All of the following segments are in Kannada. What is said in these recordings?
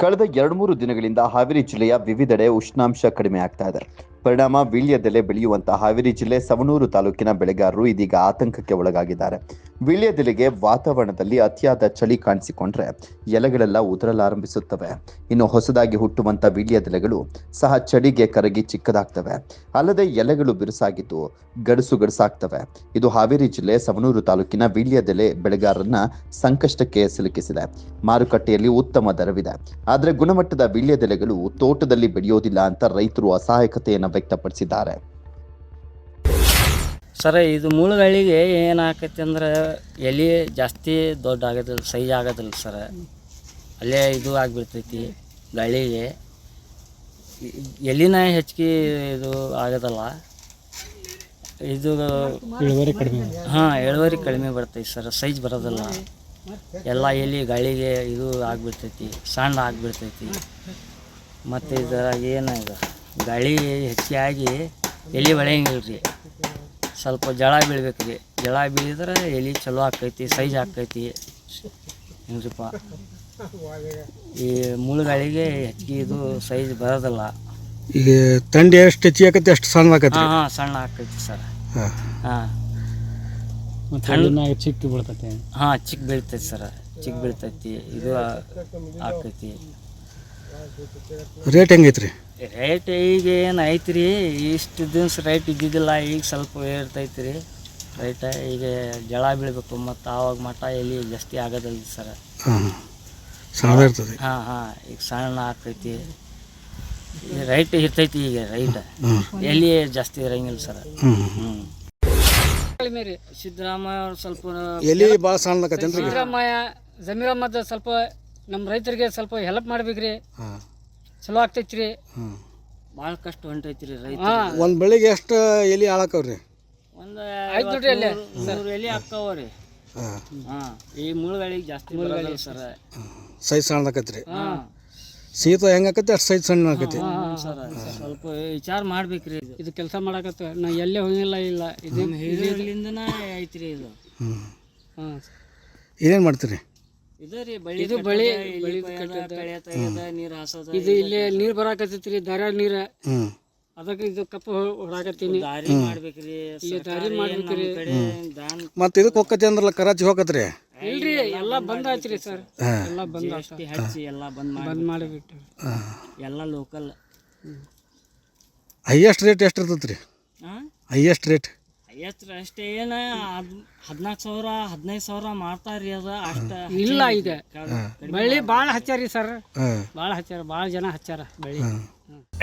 ಕಳೆದ 2-3 ದಿನಗಳಿಂದ ಹಾವೇರಿ ಜಿಲ್ಲೆಯ ವಿವಿಧೆಡೆ ಉಷ್ಣಾಂಶ ಕಡಿಮೆ ಆಗ್ತಾ ಇದೆ. ಪರಿಣಾಮ ವೀಳ್ಯದೆಲೆ ಬೆಳೆಯುವಂತಹ ಹಾವೇರಿ ಜಿಲ್ಲೆ ಸವಣೂರು ತಾಲೂಕಿನ ಬೆಳೆಗಾರರು ಇದೀಗ ಆತಂಕಕ್ಕೆ ಒಳಗಾಗಿದ್ದಾರೆ. ವೀಳ್ಯದೆಲೆಗೆ ವಾತಾವರಣದಲ್ಲಿ ಅತಿಯಾದ ಚಳಿ ಕಾಣಿಸಿಕೊಂಡ್ರೆ ಎಲೆಗಳೆಲ್ಲ ಉದುರಲಾರಂಭಿಸುತ್ತವೆ. ಇನ್ನು ಹೊಸದಾಗಿ ಹುಟ್ಟುವಂತ ವೀಳ್ಯದೆಲೆಗಳು ಸಹ ಚಳಿಗೆ ಕರಗಿ ಚಿಕ್ಕದಾಗ್ತವೆ. ಅಲ್ಲದೆ ಎಲೆಗಳು ಬಿರುಸಾಗಿದ್ದು ಗಡಸಾಗ್ತವೆ. ಇದು ಹಾವೇರಿ ಜಿಲ್ಲೆ ಸವಣೂರು ತಾಲೂಕಿನ ವೀಳ್ಯದೆಲೆ ಬೆಳೆಗಾರರನ್ನ ಸಂಕಷ್ಟಕ್ಕೆ ಸಿಲುಕಿಸಿದೆ. ಮಾರುಕಟ್ಟೆಯಲ್ಲಿ ಉತ್ತಮ ದರವಿದೆ, ಆದರೆ ಗುಣಮಟ್ಟದ ವೀಳ್ಯದೆಲೆಗಳು ತೋಟದಲ್ಲಿ ಬೆಳೆಯೋದಿಲ್ಲ ಅಂತ ರೈತರು ಅಸಹಾಯಕತೆಯನ್ನು ವ್ಯಕ್ತಪಡಿಸಿದ್ದಾರೆ. ಸರ್, ಇದು ಮುಳುಗಳಿಗೆ ಏನಾಕೈತಿ ಅಂದ್ರೆ ಎಲೆ ಜಾಸ್ತಿ ದೊಡ್ಡ ಆಗೋದಿಲ್ಲ, ಸೈಜ್ ಆಗೋದಿಲ್ಲ ಸರ್. ಅಲ್ಲೇ ಇದು ಆಗಿಬಿಡ್ತೈತಿ ಗಾಳಿಗೆ, ಎಲಿನ ಹೆಚ್ಚಿಗೆ ಇದು ಆಗೋದಲ್ಲ. ಇದು ಇಳುವರಿ ಕಡಿಮೆ. ಇಳುವರಿ ಕಡಿಮೆ ಬರ್ತೈತಿ ಸರ್, ಸೈಜ್ ಬರೋದಿಲ್ಲ. ಎಲ್ಲ ಎಲೆ ಗಾಳಿಗೆ ಇದು ಆಗಿಬಿಡ್ತೈತಿ, ಸಣ್ಣ ಆಗಿಬಿಡ್ತೈತಿ. ಮತ್ತು ಇದ್ರಾಗ ಏನಾಗ ಗಾಳಿ ಹೆಚ್ಚಾಗಿ ಎಲೆ ಬೆಳೆಯಂಗಿಲ್ಲ ರೀ. ಸ್ವಲ್ಪ ಜಳ ಬೀಳ್ಬೇಕು ರೀ. ಜಳ ಬೀಳಿದ್ರೆ ಎಲೆ ಚಲೋ ಆಕೈತಿ, ಸೈಜ್ ಆಕೈತಿ. ಹೆಂಗ್ರಿಪ್ಪ, ಈ ಮುಳುಗಾಳಿಗೆ ಹೆಚ್ಚಿಗೆ ಇದು ಸೈಜ್ ಬರೋದಿಲ್ಲ. ಈಗ ತಂಡಿ ಎಷ್ಟು ಹೆಚ್ಚಿಗೆ ಆಕೈತಿ ಅಷ್ಟು ಸಣ್ಣ ಆಕೈತಿ. ಸಣ್ಣ ಆಕೈತಿ ಸರ್. ಚಿಕ್ಕ ಬೀಳ್ತೈತಿ. ಚಿಕ್ಕ ಬೀಳ್ತೈತಿ ಸರ್, ಚಿಕ್ಕ ಬೀಳ್ತೈತಿ. ಇದು ಆಕೈತಿ. ರೇಟ್ ಹೆಂಗೈತ್ರಿ? ರೇಟ್ ಈಗ ಏನು ಐತ್ರಿ, ಇಷ್ಟು ದಿವ್ಸ ರೇಟ್ ಇದ್ದಿದ್ದಿಲ್ಲ, ಈಗ ಸ್ವಲ್ಪ ಏರ್ತೈತಿ ರೀ ರೇಟ. ಈಗ ಜಳ ಬೀಳ್ಬೇಕು ಮತ್ತು ಆವಾಗ ಮಟ್ಟ ಎಲ್ಲಿ ಜಾಸ್ತಿ ಆಗೋದಿಲ್ಲ ಸರ್. ಸಣ್ಣ ಇರ್ತದೆ. ಈಗ ಸಣ್ಣ ಆಕೈತಿ. ರೈಟ್ ಇರ್ತೈತಿ. ಈಗ ರೈಟ್ ಎಲ್ಲಿ ಜಾಸ್ತಿ ಇರಂಗಿಲ್ಲ ಸರ್. ಸಿದ್ದರಾಮಯ್ಯ ಅವ್ರು ಸ್ವಲ್ಪ ಎಲ್ಲಿ ಭಾಳ ಸಣ್ಣ ಆಕೈತಿ. ಸಿದ್ದರಾಮಯ್ಯ ಜಮೀರಮ್ಮದ ಸ್ವಲ್ಪ ನಮ್ಮ ರೈತರಿಗೆ ಸ್ವಲ್ಪ ಹೆಲ್ಪ್ ಮಾಡ್ಬೇಕ್ರಿ, ಚಲೋ ಆಗ್ತೈತಿ ರೀ. ಭಾಳ ಕಷ್ಟ ಹೊಂಟೈತಿ ರೀ ರೈತ. ಒಂದು ಬೆಳಿಗ್ಗೆ ಎಷ್ಟು ಎಲೆ ಹಾಳಾಕವ್ರಿ? ಒಂದು 5 ಎಲೆ ಹಾಕವ್ರಿ. ಈ ಮುಳುಗಳಿಗೆ ಜಾಸ್ತಿ ಬರೋದಿಲ್ಲ ಸರ್, ಸೈಜ್ ಸಣ್ಣ ಆಕೈತ್ರಿ. ಶೀತ ಹೆಂಗೆ ಆಕೈತಿ ಅಷ್ಟು ಸೈಜ್ ಸಣ್ಣ ಆಕೈತಿ ಸರ್. ಸ್ವಲ್ಪ ವಿಚಾರ ಮಾಡ್ಬೇಕ್ರಿ. ಇದು ಕೆಲಸ ಮಾಡಕತ್ತ ನಾ ಎಲ್ಲೇ ಹೋಗಿಲ್ಲ. ಇಲ್ಲ ಇದು ಹಿರಿಯರ್ಲಿಂದನ ಐತ್ರಿ ಇದು. ಏನೇನು ಮಾಡ್ತೀರಿ? ಇದು ಬಳಿ ನೀರು ಹಾಸೋದು. ಇದು ಇಲ್ಲೇ ನೀರು ಬರಾಕತ್ತೈತಿ ರೀ, ದಾರ್ಯಾಗ ನೀರು. ಅದಕ್ಕೆ ಇದು ಕಪ್ಪು ಹೊಡಾಕತ್ತೀನಿ. ದಾರಿ ಮಾಡ್ಬೇಕ್ರಿ, ದಾರಿ ಮಾಡ್ಬೇಕ್ರಿ. ಮತ್ತೆ ಇದಕ್ಕೆ ಹೋಗತಿ ಅಂದ್ರಲ್ಲ, ಕರಾಚಿ ಹೋಗತ್ರಿ? ಇಲ್ರಿ, ಎಲ್ಲ ಬಂದ್ ಆಯ್ತ್ರಿ ಸರ್. ಎಲ್ಲ ಬಂದ್ ಹಚ್ಚಿ ಎಲ್ಲ ಬಂದ್ ಮಾಡಿಬಿಟ್ಟು ಎಲ್ಲ ಲೋಕಲ್. ಹೈಯೆಸ್ಟ್ ರೇಟ್ ಎಷ್ಟು ಇರ್ತೈತ್ರಿ? ಹೈಯೆಸ್ಟ್ ರೇಟ್ ಅಷ್ಟೇ ಏನು 14,000 15,000 ಮಾಡ್ತಾರ್ರಿ. ಅದು ಅಷ್ಟ ಇಲ್ಲ. ಈಗ ಬಳ್ಳಿ ಭಾಳ ಹಚ್ಚಾರಿ ಸರ್, ಭಾಳ ಹಚ್ಚಾರ, ಭಾಳ ಜನ ಹಚ್ಚಾರ ಬಳ್ಳಿ.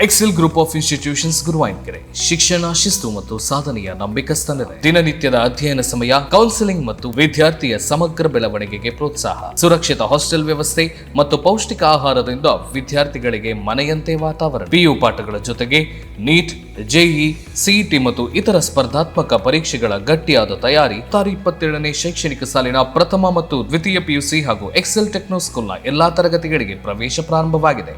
Excel group of institutions Guruvayur ಶಿಕ್ಷಣ, ಶಿಸ್ತು ಮತ್ತು ಸಾಧನೆಯ ನಂಬಿಕಸ್ಥ ನೆಲೆ. ದಿನನಿತ್ಯದ ಅಧ್ಯಯನ ಸಮಯ, ಕೌನ್ಸಿಲಿಂಗ್ ಮತ್ತು ವಿದ್ಯಾರ್ಥಿಯ ಸಮಗ್ರ ಬೆಳವಣಿಗೆಗೆ ಪ್ರೋತ್ಸಾಹ, ಸುರಕ್ಷಿತ ಹಾಸ್ಟೆಲ್ ವ್ಯವಸ್ಥೆ ಮತ್ತು ಪೌಷ್ಟಿಕ ಆಹಾರದಿಂದ ವಿದ್ಯಾರ್ಥಿಗಳಿಗೆ ಮನೆಯಂತೆ ವಾತಾವರಣ. ಪಿಯು ಪಾಠಗಳ ಜೊತೆಗೆ ನೀಟ್, ಜೆಇ, ಸಿಇಟಿ ಮತ್ತು ಇತರ ಸ್ಪರ್ಧಾತ್ಮಕ ಪರೀಕ್ಷೆಗಳ ಗಟ್ಟಿಯಾದ ತಯಾರಿ. 27ನೇ ಶೈಕ್ಷಣಿಕ ಸಾಲಿನ ಪ್ರಥಮ ಮತ್ತು ದ್ವಿತೀಯ ಪಿಯುಸಿ ಹಾಗೂ ಎಕ್ಸೆಲ್ ಟೆಕ್ನೋ ಸ್ಕೂಲ್ನ ಎಲ್ಲಾ ತರಗತಿಗಳಿಗೆ ಪ್ರವೇಶ ಪ್ರಾರಂಭವಾಗಿದೆ.